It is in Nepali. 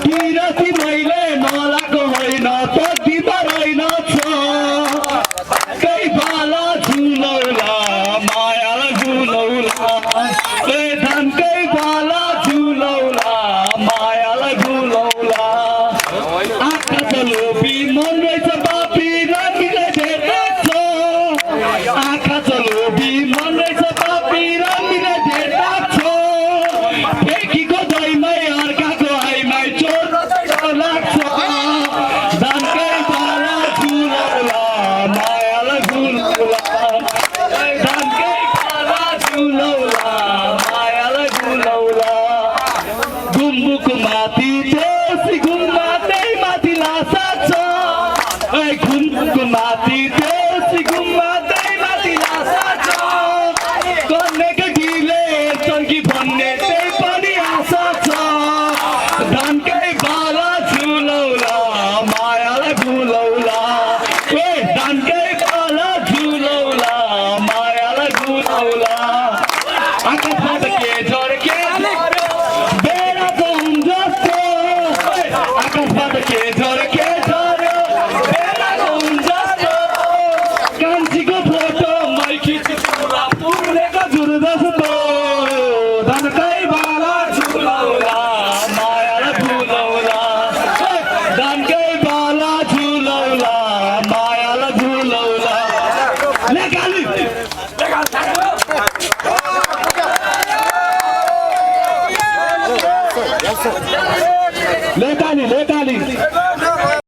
किराती मैले नलाको होइन तकदीमा रहेनछ कै बाला झुलौला मायालाई झुलौला ए धानकै बाला झुलौला मायालाई झुलौला आँखा त लोभी मन रहेछ बापी रमिले भेट्छ आँखा त लोभी मन रहेछ बापी रमिले भेट्छ फेकीको दहीमै अर्काको आइमै चोर लाग्छ धानकै बाला झुलौला मायालाई झुलौला धानकै बाला झुलौला मायालाई झुलौला गुम्बुको माथि देउसी गुम्बाकै माथि लासा छ गुम्बुको माथि देउसी गुम्बाकै माथि लासा छ कन्याको ढिले चर्की भन्ने त्यही पनि आशा छ धानकै बाला झुलौला मायालाई झुलौला ए धानकै बाला झुलौला मायालाई झुलौला आकाशबाट के झर्के बेला जाउँ जस्तो आकाशबाट के झर्के झर्यो बेला जाउँ जस्तो कान्छीको फोटो मै खिच्छु पुर्लेको झुर जस्तो धानकै बाला झुलौला मायालाई झुलौला धानकै बाला झुलौला मायालाई झुलौला लेकाली लेकाली